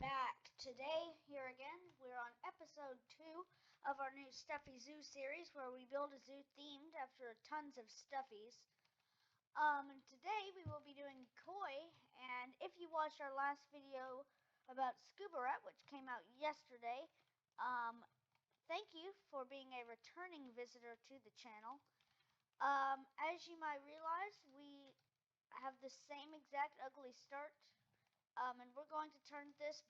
back. Today, here again, we're on episode 2 of our new Stuffy Zoo series where we build a zoo themed after tons of Stuffies. And today we will be doing Koi, and if you watched our last video about Scuba Rat, which came out yesterday, thank you for being a returning visitor to the channel. As you might realize, we have the same exact ugly start, and we're going to turn this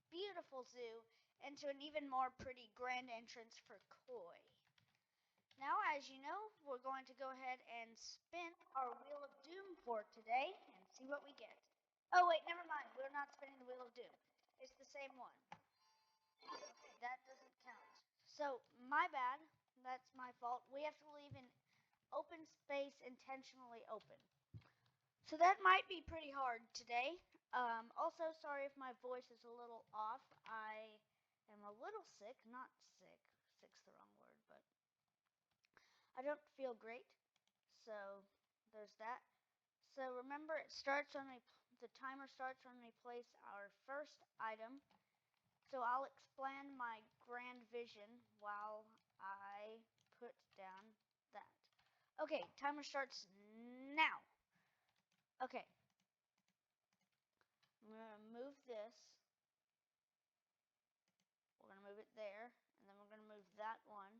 beautiful zoo into an even more pretty grand entrance for Koi. Now, as you know, we're going to go ahead and spin our Wheel of Doom for today and see what we get. Oh, wait, never mind. We're not spinning the Wheel of Doom. It's the same one. Okay, that doesn't count. So, my bad. That's my fault. We have to leave an open space intentionally open. So that might be pretty hard today. Also, sorry if my voice is a little off. I am a little sick. Not sick. Sick's the wrong word, but I don't feel great. So there's that. So remember, the timer starts when we place our first item. So I'll explain my grand vision while I put down that. Okay, timer starts now. Okay, I'm going to move this. We're going to move it there, and then we're going to move that one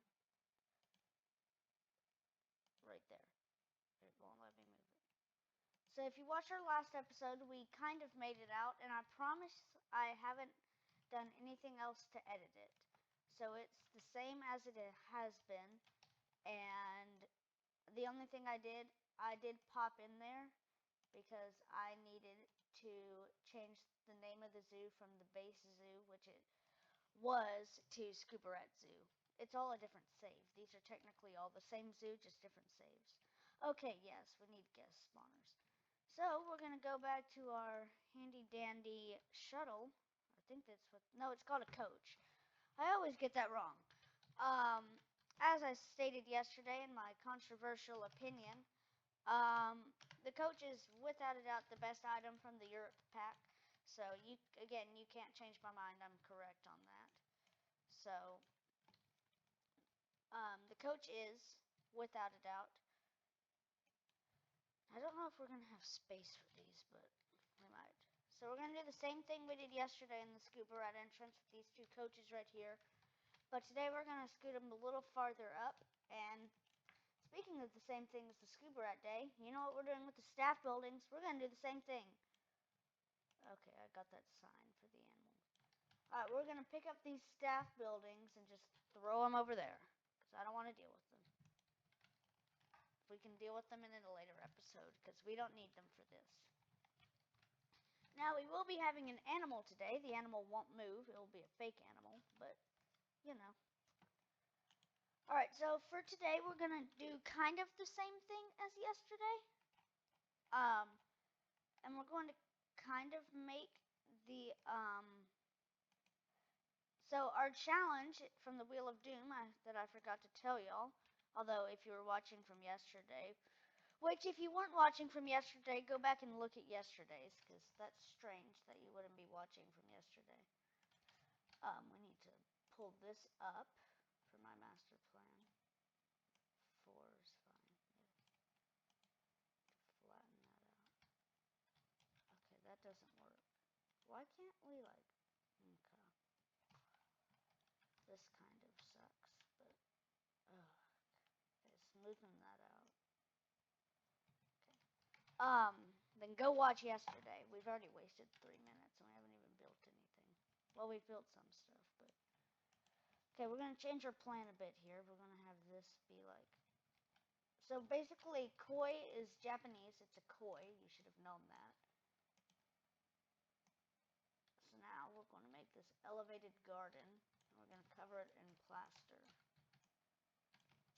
right there. It won't let me move it. So if you watched our last episode, we kind of made it out, and I promise I haven't done anything else to edit it. So it's the same as it has been, and the only thing I did pop in there because I needed to change the name of the zoo from the base zoo, which it was, to Scuba Rat Zoo. It's all a different save. These are technically all the same zoo, just different saves. Okay, yes, we need guest spawners. So we're going to go back to our handy dandy shuttle. I think that's what, no, it's called a coach. I always get that wrong. Um, as I stated yesterday in my controversial opinion, the coach is without a doubt the best item from the Europe pack. So you can't change my mind. I'm correct on that. So the coach is without a doubt. I don't know if we're gonna have space for these, but we might. So we're gonna do the same thing we did yesterday in the Scuba Rat entrance with these two coaches right here. But today we're gonna scoot them a little farther up. And speaking of the same thing as the Scuba Rat day, you know what we're doing with the staff buildings? We're gonna do the same thing. Okay, I got that sign for the animals. Alright, we're going to pick up these staff buildings and just throw them over there, because I don't want to deal with them. We can deal with them in a later episode, because we don't need them for this. Now, we will be having an animal today. The animal won't move. It will be a fake animal, but, you know. Alright, so for today, we're going to do kind of the same thing as yesterday. And we're going to kind of make the, So our challenge from the Wheel of Doom that I forgot to tell y'all, although if you were watching from yesterday, which if you weren't watching from yesterday, go back and look at yesterday's, because that's strange that you wouldn't be watching from yesterday. We need to pull this up for my master plan. 4 is fine. Yeah. Flatten that out. Okay, that doesn't work. Why can't we, like, okay. This kind of sucks, but, okay, smoothing that out. Then go watch yesterday. We've already wasted 3 minutes and we haven't even built anything. Well, we've built some stuff, but... Okay, we're going to change our plan a bit here. We're going to have this be like... So basically, koi is Japanese. It's a koi. You should have known that. So now we're going to make this elevated garden. And we're going to cover it in plaster.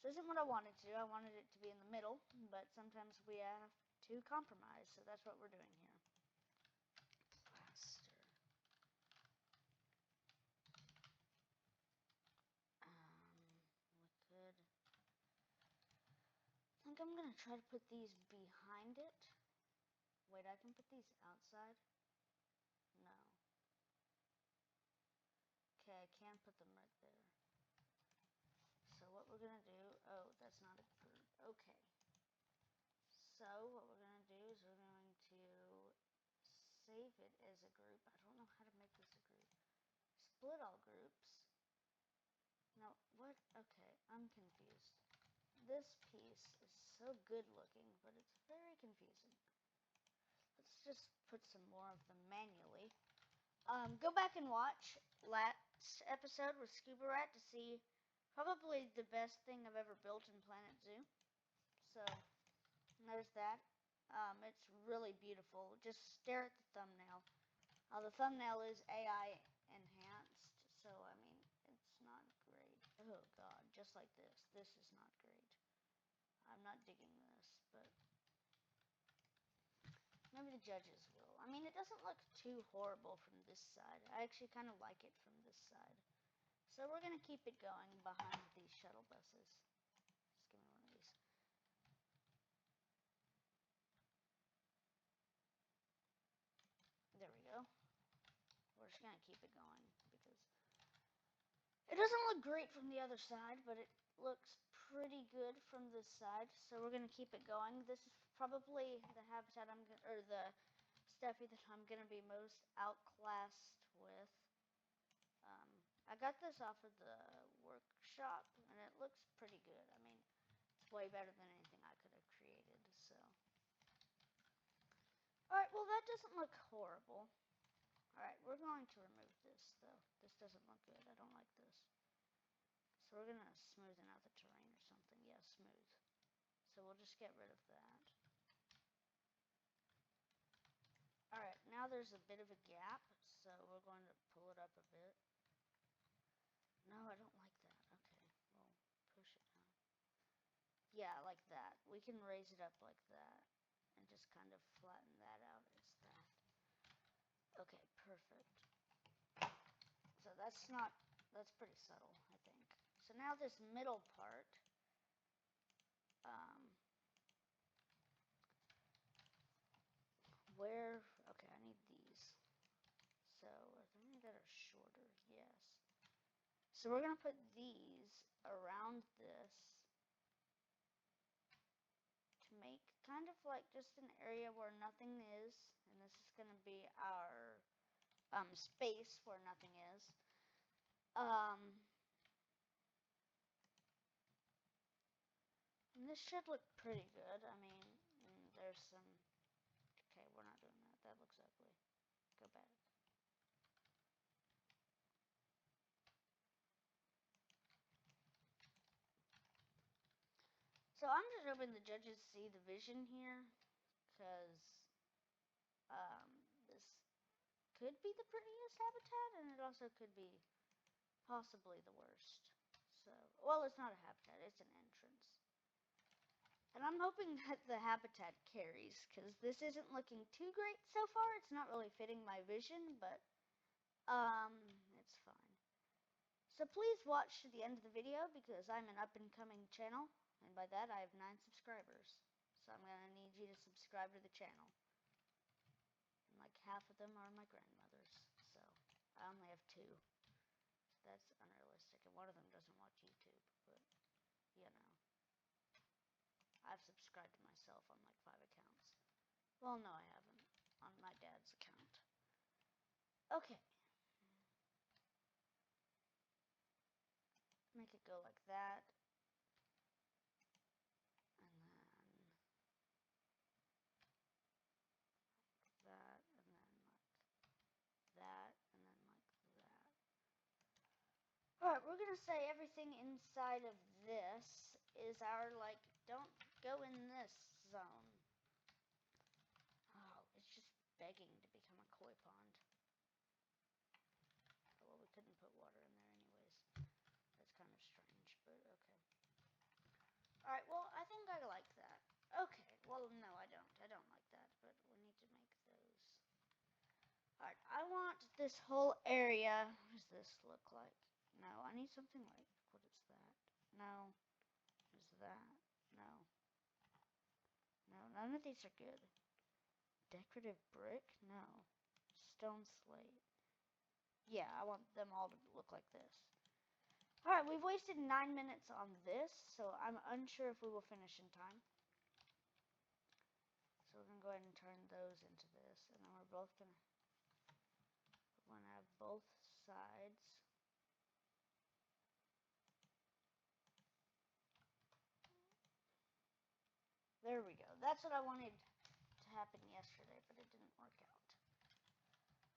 This isn't what I wanted to do. I wanted it to be in the middle, but sometimes we have to compromise, so that's what we're doing here. Plaster. We could... I think I'm going to try to put these behind it. Wait, I can put these outside? No. them right there. So what we're going to do, oh, that's not a group. Okay. So what we're going to do is we're going to save it as a group. I don't know how to make this a group. Split all groups. No, what? Okay, I'm confused. This piece is so good looking, but it's very confusing. Let's just put some more of them manually. Go back and watch last episode with Scuba Rat to see probably the best thing I've ever built in Planet Zoo. So, there's that. It's really beautiful. Just stare at the thumbnail. The thumbnail is AI enhanced, so I mean, it's not great. Oh god, just like this. This is not great. I'm not digging this, but maybe the judges will. I mean, it doesn't look too horrible from this side. I actually kind of like it from this side. So we're going to keep it going behind these shuttle buses. Just give me one of these. There we go. We're just going to keep it going because it doesn't look great from the other side, but it looks pretty good from this side. So we're going to keep it going. This is probably the habitat or the Stuffie that I'm going to be most outclassed with. I got this off of the workshop, and it looks pretty good. I mean, it's way better than anything I could have created, so. Alright, well, that doesn't look horrible. Alright, we're going to remove this, though. This doesn't look good. I don't like this. So we're going to smoothen out the terrain or something. Yeah, smooth. So we'll just get rid of that. Alright, now there's a bit of a gap, so we're going to pull it up a bit. No, I don't like that. Okay, we'll push it down. Yeah, like that. We can raise it up like that and just kind of flatten that out as that. Okay, perfect. So that's pretty subtle, I think. So now this middle part, okay, I need these. So, are there any that are shorter? Yes. So we're going to put these around this to make kind of like just an area where nothing is. And this is going to be our space where nothing is. And this should look pretty good. I mean, there's some... Okay, we're not doing that. That looks ugly. Go back. So I'm just hoping the judges see the vision here, because this could be the prettiest habitat, and it also could be possibly the worst. So, well, it's not a habitat, it's an entrance. And I'm hoping that the habitat carries, because this isn't looking too great so far. It's not really fitting my vision, but it's fine. So please watch to the end of the video, because I'm an up-and-coming channel, and by that I have 9 subscribers. So I'm going to need you to subscribe to the channel. And like half of them are my grandmothers, so I only have 2. So that's unrealistic, and one of them doesn't watch YouTube, but, you know. I've subscribed to myself on like 5 accounts. Well, no, I haven't. On my dad's account. Okay. Make it go like that. And then like that, and then like that, and then like that. Alright, we're gonna say everything inside of this is our, like, don't go in this zone. Oh, it's just begging to become a koi pond. Oh, well, we couldn't put water in there anyways. That's kind of strange, but okay. Alright, well, I think I like that. Okay, well, no, I don't. I don't like that, but we need to make those. Alright, I want this whole area. What does this look like? No, I need something like, what is that? No. What is that? No. No, none of these are good. Decorative brick? No. Stone slate. Yeah, I want them all to look like this. Alright, we've wasted 9 minutes on this, so I'm unsure if we will finish in time. So we're going to go ahead and turn those into this, and then we're going to have both sides. There we go. That's what I wanted to happen yesterday, but it didn't work out.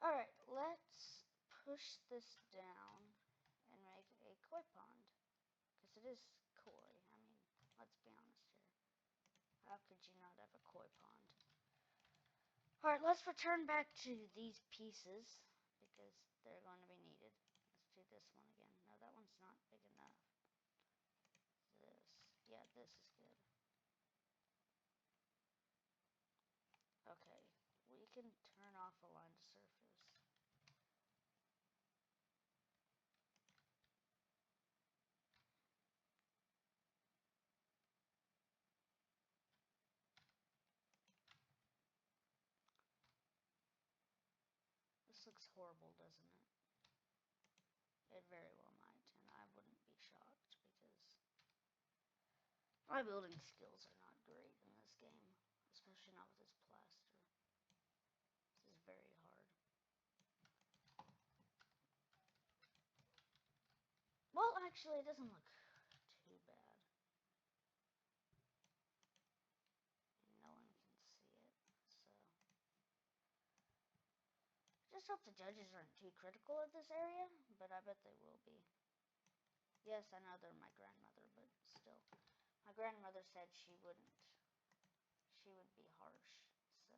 Alright, let's push this down and make a koi pond. Because it is koi. I mean, let's be honest here. How could you not have a koi pond? Alright, let's return back to these pieces, because they're going to be needed. Let's do this one again. No, that one's not big enough. This. Yeah, this is good. Okay, we can turn off aligned surface. This looks horrible, doesn't it? It very well might, and I wouldn't be shocked because my building skills are not great in this game, especially not with this plaster. This is very hard. Well, actually, it doesn't look too bad. No one can see it, so. Just hope the judges aren't too critical of this area, but I bet they will be. Yes, I know they're my grandmother, but still. My grandmother said she would be harsh, so.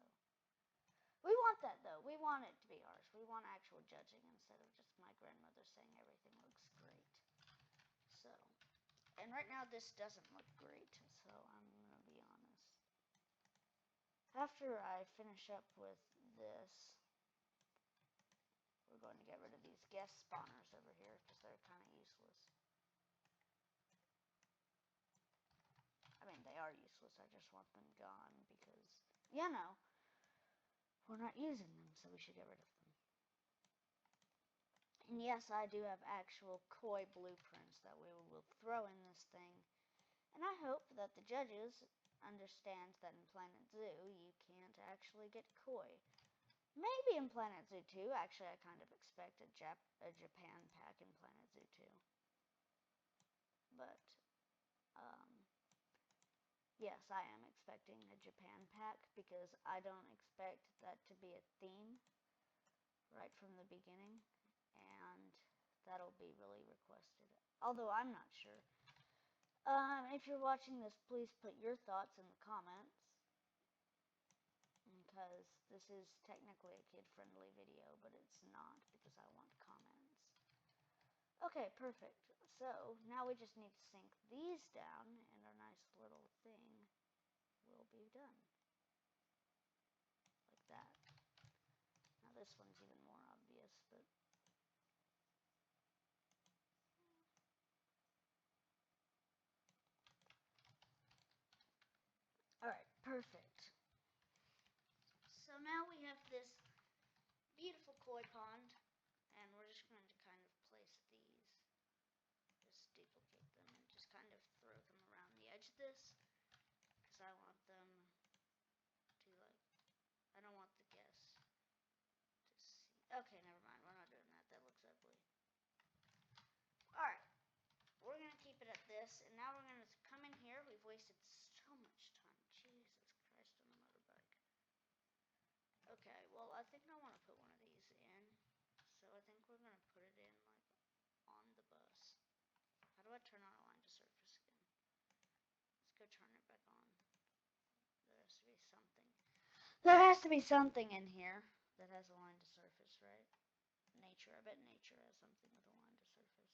We want that, though. We want it to be harsh. We want actual judging instead of just my grandmother saying everything looks great. So, and right now this doesn't look great, so I'm going to be honest. After I finish up with this, we're going to get rid of these guest spawners over here because they're kind of useless. I mean, they are useless. I just want them gone because, you know, we're not using them, so we should get rid of them. And yes, I do have actual koi blueprints that we will throw in this thing. And I hope that the judges understand that in Planet Zoo, you can't actually get koi. Maybe in Planet Zoo 2. Actually, I kind of expect a Japan pack in Planet Zoo 2. But, yes, I am expecting a Japan pack because I don't expect that to be a theme right from the beginning. And that'll be really requested. Although I'm not sure. If you're watching this, please put your thoughts in the comments. Because this is technically a kid-friendly video, but it's not because I want comments. Okay, perfect. So, now we just need to sink these down, and our nice little thing will be done. Like that. Now this one's even more obvious, but... Alright, perfect. So now we have this beautiful koi pond, and we're just going to kind of place these. Just duplicate them and just kind of throw them around the edge of this. Because I want them to, like, I don't want the guests to see. Okay, never mind. We're not doing that. That looks ugly. Alright. We're going to keep it at this. And now we're going to come in here. We've wasted so much time. Jesus Christ on a motorbike. Okay, well, I think I want to put one of these in. So I think we're going to put it in, like, on the bus. How do I turn on align to surface again? Let's go turn it back on. There has to be something. There has to be something in here that has align to surface, right? Nature. I bet nature has something with align to surface.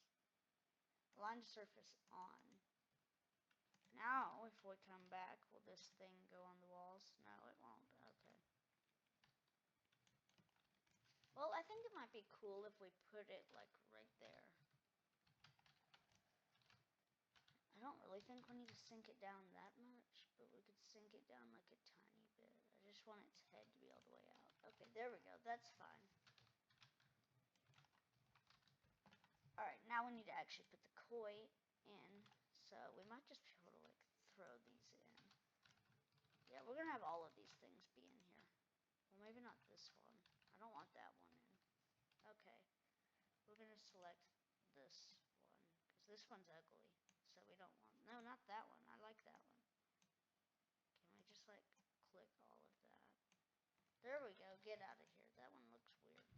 Align to surface on. Now, if we come back, will this thing go on the walls? No, it won't. Okay. Well, I think it might be cool if we put it, like, right there. I don't really think we need to sink it down that much, but we could sink it down, like, a tiny bit. I just want its head to be all the way out. Okay, there we go. That's fine. Alright, now we need to actually put the koi in, so we might just be able to like throw these in. Yeah, we're gonna have all of these things be in here. Well, maybe not this one. I don't want that one in. Okay, we're gonna select this one because this one's ugly, so we don't want. No, not that one. I like that one. Can we just like click all of that? There we go. Get out of here. That one looks weird.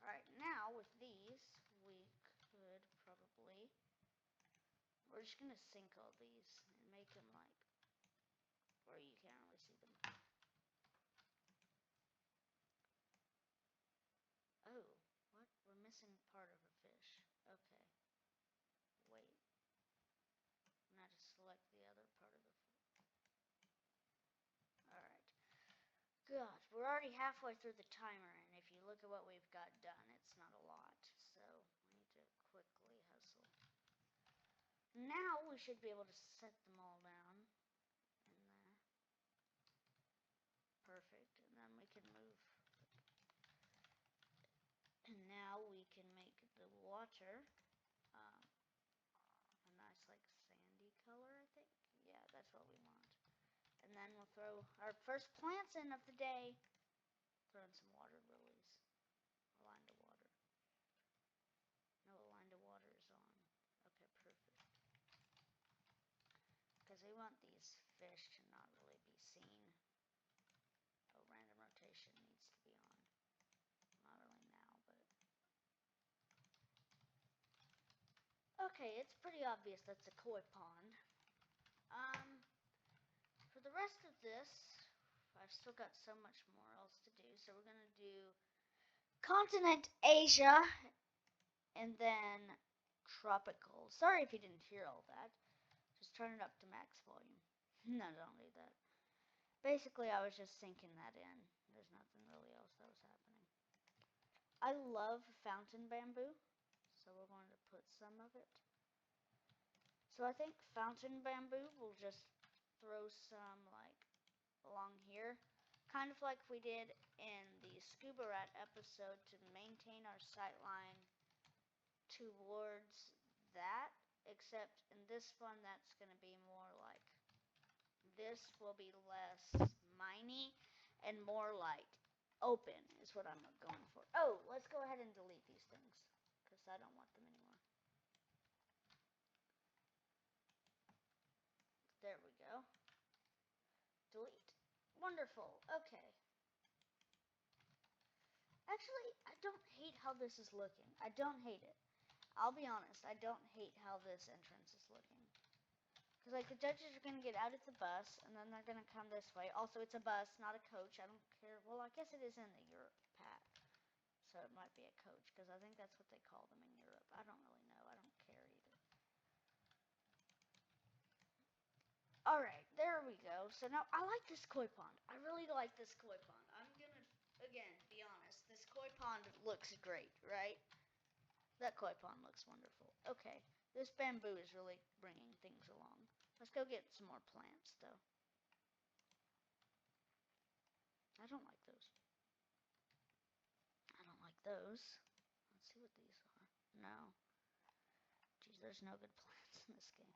Alright, now with these, we could probably... We're just going to sink all these and make them like... where you can't really see them. Oh, what? We're missing part of a fish. Okay. Wait. I'm going to select the other part of the fish. Alright. God, we're already halfway through the timer, and if you look at what we've got done, it's not a lot. So, we need to quickly hustle. Now, we should be able to set them all down in there. Perfect, and then we can move. And now we can make the water a nice, like, sandy color, I think. Yeah, that's what we want. And then we'll throw our first plants in of the day. Throw in some water lilies. A line to water. No, a line to water is on. Okay, perfect. Because we want these fish to not really be seen. Oh, random rotation needs to be on. Not really now, but... Okay, it's pretty obvious that's a koi pond. For the rest of this, I've still got so much more else to do. So we're going to do continent Asia and then tropical. Sorry if you didn't hear all that. Just turn it up to max volume. No, don't do that. Basically, I was just sinking that in. There's nothing really else that was happening. I love fountain bamboo, so we're going to put some of it. So I think fountain bamboo will just throw some like along here, kind of like we did in the Scuba Rat episode to maintain our sight line towards that, except in this one that's going to be more like, this will be less miney and more like open is what I'm going for. Oh, let's go ahead and delete these things because I don't want them anymore. There we go. Delete. Wonderful. Okay. Actually, I don't hate how this is looking. I don't hate it. I'll be honest, I don't hate how this entrance is looking. Because, like, the judges are going to get out at the bus, and then they're going to come this way. Also, it's a bus, not a coach. I don't care. Well, I guess it is in the Europe pack. So it might be a coach, because I think that's what they call them in Europe. I don't really know. I don't care either. Alright, there we go. So now, I like this koi pond. I really like this koi pond. I'm going to, again, be honest. This koi pond looks great, right? That koi pond looks wonderful. Okay, this bamboo is really bringing things along. Let's go get some more plants, though. I don't like those. I don't like those. Let's see what these are. No. Geez, there's no good plants in this game.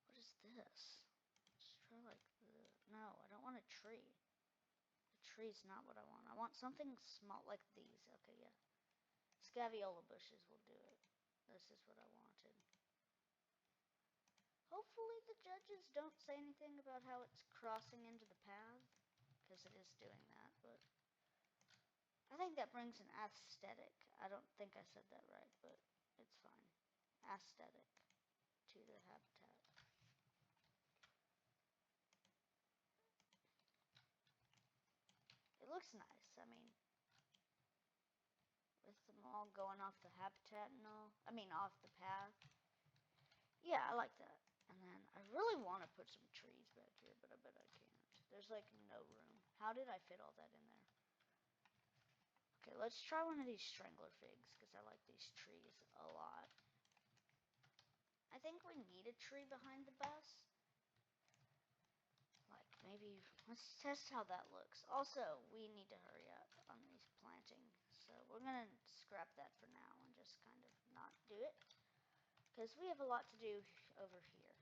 What is this? Let's try like the... No, I don't want a tree. The tree's not what I want. I want something small like these. Okay, yeah. Scaviola bushes will do it. This is what I wanted. Hopefully the judges don't say anything about how it's crossing into the path, because it is doing that, but I think that brings an aesthetic. I don't think I said that right, but it's fine. Aesthetic to the habitat. It looks nice. I mean, with them all going off the habitat and all. I mean, off the path. Yeah, I like that. And then I really want to put some trees back here, but I bet I can't. There's like no room. How did I fit all that in there? Okay, let's try one of these strangler figs, because I like these trees a lot. I think we need a tree behind the bus. Like, maybe, let's test how that looks. Also, we need to hurry up on these plantings. So we're going to scrap that for now and just kind of not do it, because we have a lot to do over here.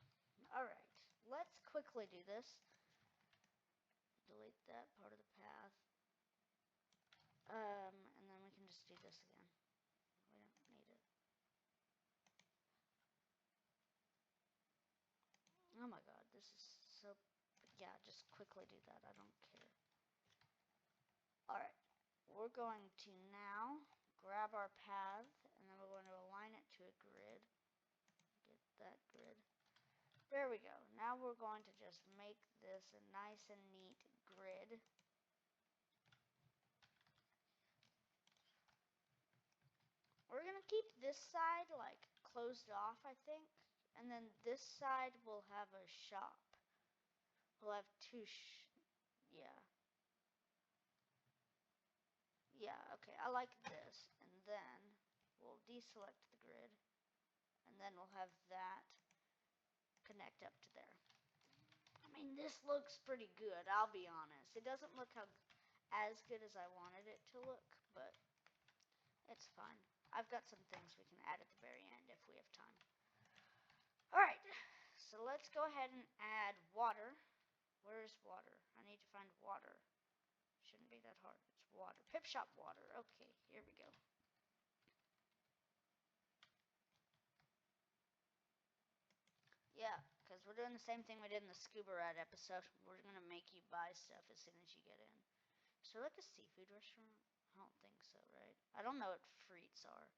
Alright, let's quickly do this. Delete that part of the path. And then we can just do this again. We don't need it. Oh my god, this is so... Yeah, just quickly do that. I don't care. Alright, we're going to now grab our path, and then we're going to align it to a grid. Get that grid. There we go. Now we're going to just make this a nice and neat grid. We're going to keep this side like closed off, I think. And then this side will have a shop. We'll have two yeah. Yeah, okay, I like this. And then we'll deselect the grid. And then we'll have that connect up to there. I mean, this looks pretty good, I'll be honest. It doesn't look as good as I wanted it to look, but it's fine. I've got some things we can add at the very end if we have time. Alright, so let's go ahead and add water. Where's water? I need to find water. Shouldn't be that hard. It's water. Pip shop water. Okay, here we go. Yeah, because we're doing the same thing we did in the Scuba Rat episode. We're going to make you buy stuff as soon as you get in. Is there like a seafood restaurant? I don't think so, right? I don't know what frites are.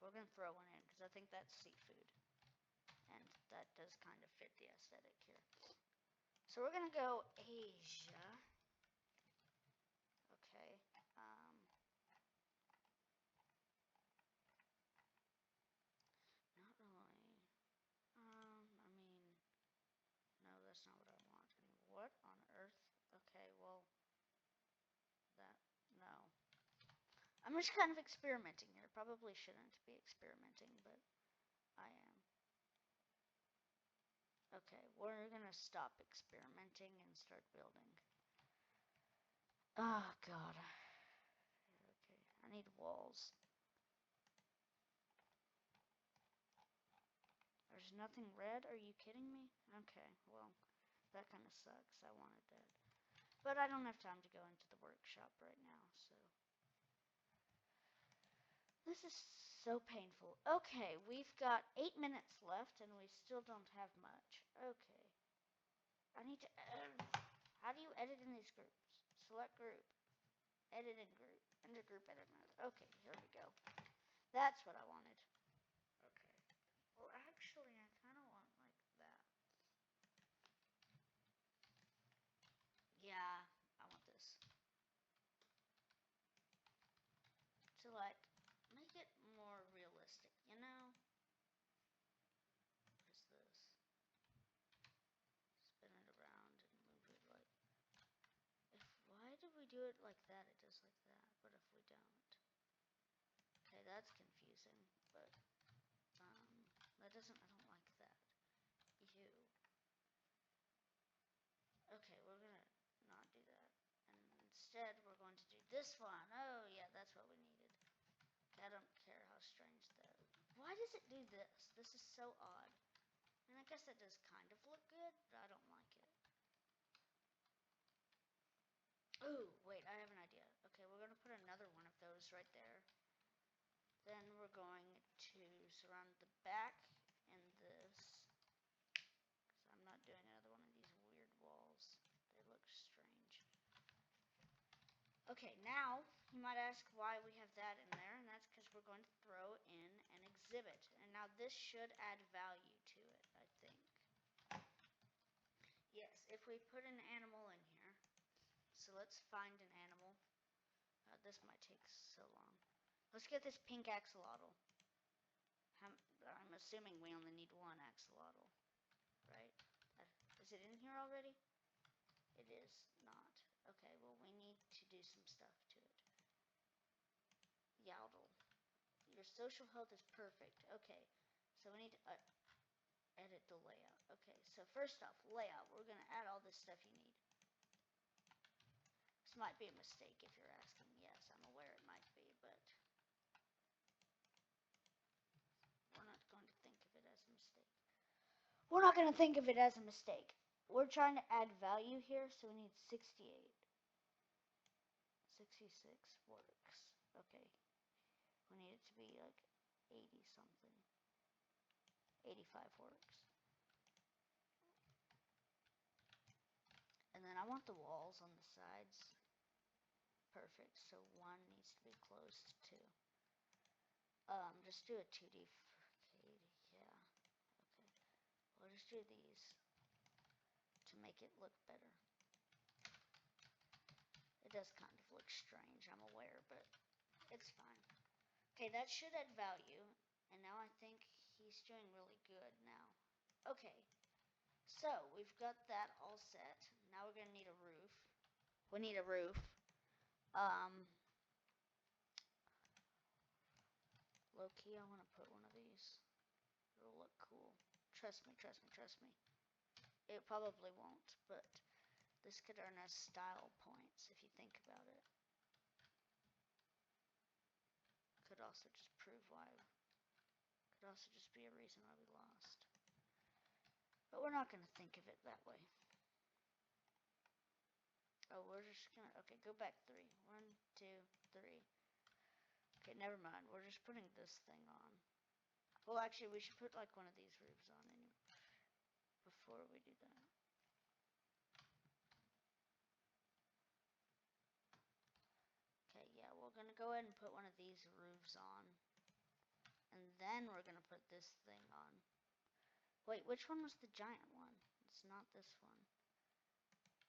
We're going to throw one in because I think that's seafood. And that does kind of fit the aesthetic here. So we're going to go Asia. Okay. Not really. I mean, no, that's not what I want. I mean, what on earth? Okay, well, no. I'm just kind of experimenting here. Probably shouldn't be experimenting, but I am. Okay, we're gonna stop experimenting and start building. Oh, God. Okay, I need walls. There's nothing red? Are you kidding me? Okay, well, that kind of sucks. I wanted that. But I don't have time to go into the workshop right now, so... This is so painful. Okay, we've got 8 minutes left, and we still don't have much. Okay. I need to... how do you edit in these groups? Select group. Edit in group. Enter group edit mode. Okay, here we go. That's what I wanted. Okay. Well, actually, I kind of want like that. Yeah, I want this. To like, make it more realistic, you know? What is this? Spin it around and move it like... Why do we do it like that? It does like that. But if we don't... Okay, that's confusing, but... that doesn't... I don't like that. Ew. Okay, we're gonna not do that. And instead, we're going to do this one. Oh, yeah, that's what we needed. Okay, I don't care how strange that... Why does it do this? This is so odd. And I guess that does kind of look good, but I don't like it. Ooh, wait, I have an idea. Okay, we're going to put another one of those right there. Then we're going to surround the back in this. Because I'm not doing another one of these weird walls. They look strange. Okay, now you might ask why we have that in there, and that's because we're going to throw in an exhibit. And now this should add value to it, I think. Yes, if we put an animal in here. So let's find an animal. This might take so long. Let's get this pink axolotl. I'm assuming we only need one axolotl, right? Is it in here already? It is not. Okay, well, we need to do some stuff to it. Yowdle. Your social health is perfect. Okay, so we need to edit the layout. Okay, so first off, layout. We're going to add all this stuff you need. This might be a mistake if you're asking. Yes, I'm aware it might be, but we're not going to think of it as a mistake. We're not going to think of it as a mistake. We're trying to add value here, so we need 68. 66 works. Okay. We need it to be like 80 something. 85 works. And then I want the walls on the sides. Perfect. So one needs to be close to 2. Just do a 2D. Okay, yeah. Okay. We'll just do these to make it look better. It does kind of look strange, I'm aware, but it's fine. Okay, that should add value. And now I think he's doing really good now. Okay. So, we've got that all set. Now we're going to need a roof. We need a roof. Low-key, I want to put one of these. It'll look cool. Trust me, trust me, trust me. It probably won't, but this could earn us style points if you think about it. Could also just prove why. Could also just be a reason why we lost. But we're not going to think of it that way. Oh, we're just going to... Okay, go back 3. 1, 2, 3. Okay, never mind. We're just putting this thing on. Well, actually, we should put, like, one of these roofs on anyway before we do that. Okay, yeah, we're going to go ahead and put one of these roofs on. And then we're going to put this thing on. Wait, which one was the giant one? It's not this one.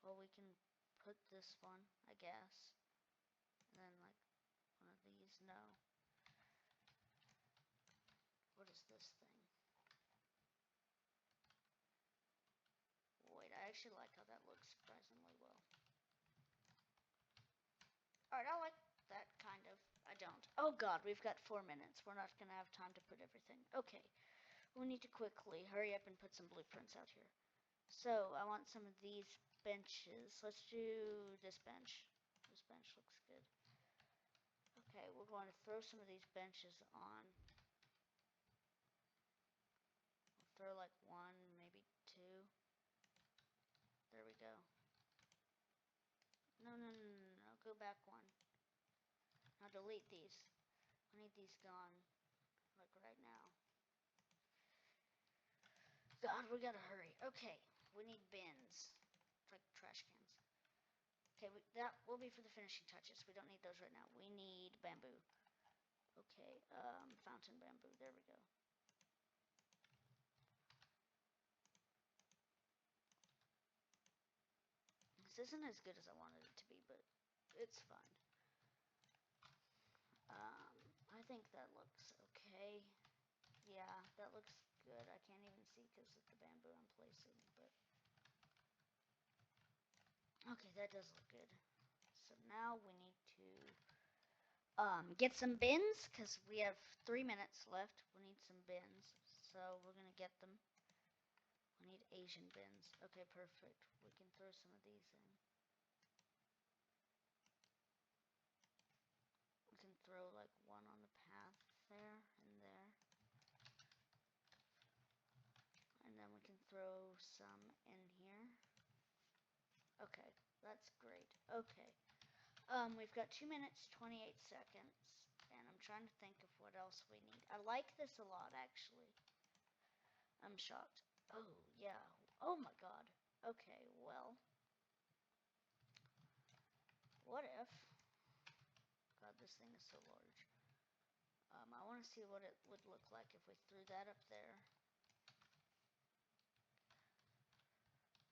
Well, we can put this one, I guess. And then, like, one of these. No. What is this thing? Wait, I actually like how that looks surprisingly well. Alright, I like that, kind of. I don't. Oh god, we've got 4 minutes. We're not going to have time to put everything. Okay. We need to quickly hurry up and put some blueprints out here. So, I want some of these benches. Let's do this bench. This bench looks good. Okay, we're going to throw some of these benches on. We'll throw like 1, maybe 2. There we go. No, no, no, no, no. Go back 1. Now delete these. I need these gone. Like right now. God, we gotta hurry. Okay, we need bins. Like trash cans. Okay, that will be for the finishing touches. We don't need those right now. We need bamboo. Okay, fountain bamboo. There we go. This isn't as good as I wanted it to be, but it's fine. I think that looks okay. Yeah, that looks good. I can't even see because of the bamboo I'm placing, but... Okay, that does look good. So now we need to get some bins, because we have 3 minutes left. We need some bins, so we're going to get them. We need Asian bins. Okay, perfect. We can throw some of these in. We can throw like 1 on the path there and there. And then we can throw some in here. Okay, that's great. Okay. We've got 2 minutes, 28 seconds, and I'm trying to think of what else we need. I like this a lot, actually. I'm shocked. Oh, yeah. Oh my god. Okay, well. What if... God, this thing is so large. I want to see what it would look like if we threw that up there.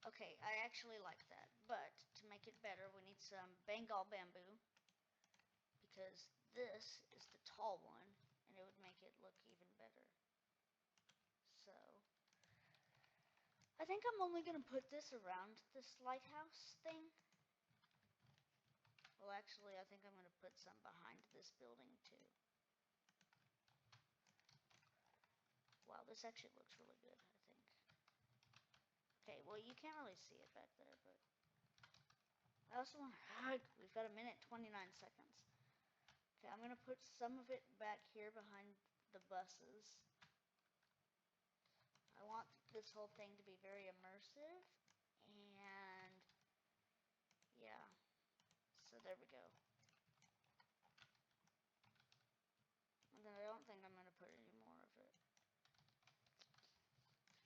Okay, I actually like that, but to make it better, we need some Bengal bamboo, because this is the tall one, and it would make it look even better. So, I think I'm only going to put this around this lighthouse thing. Well, actually, I think I'm going to put some behind this building, too. Wow, this actually looks really good, I think. Okay, well, you can't really see it back there, but I also want to, we've got 1 minute 29 seconds. Okay, I'm going to put some of it back here behind the buses. I want this whole thing to be very immersive, and yeah, so there we go. And then I don't think I'm going to put any more of it.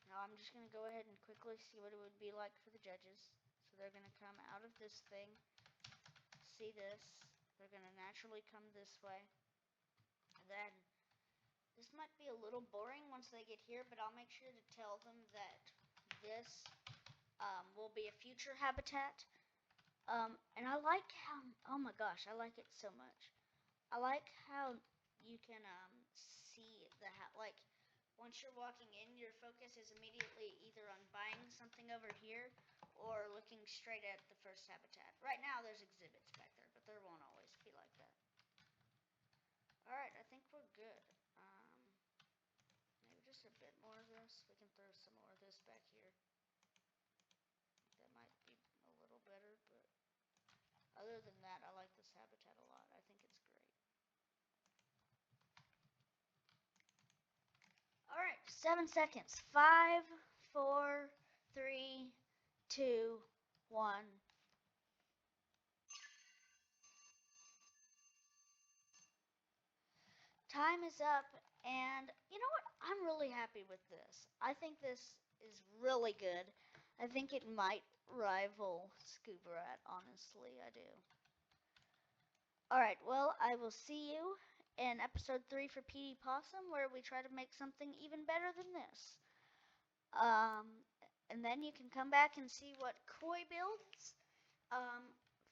Now I'm just going to go ahead and quickly see what it would be like for the judges. So they're going to come out of this thing, see this, they're going to naturally come this way, and then this might be a little boring once they get here, but I'll make sure to tell them that this will be a future habitat. And I like how, oh my gosh, I like it so much. I like how you can see like once you're walking in, your focus is immediately either on buying something over here or looking straight at the first habitat. Right now there's exhibits back there, but there won't always be like that. Alright, I think we're good. Maybe just a bit more of this. We can throw some more of this back here. That might be a little better, but other than that, I like this habitat a lot. I think it's great. Alright, 7 seconds. 5, 4, 3, 2, 1. Time is up, and you know what? I'm really happy with this. I think this is really good. I think it might rival Scuba Rat, honestly, I do. Alright, well, I will see you in episode 3 for PD Possum, where we try to make something even better than this. And then you can come back and see what Koi builds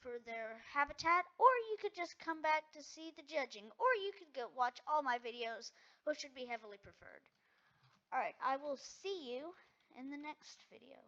for their habitat, or you could just come back to see the judging, or you could go watch all my videos, which would be heavily preferred. Alright, I will see you in the next video.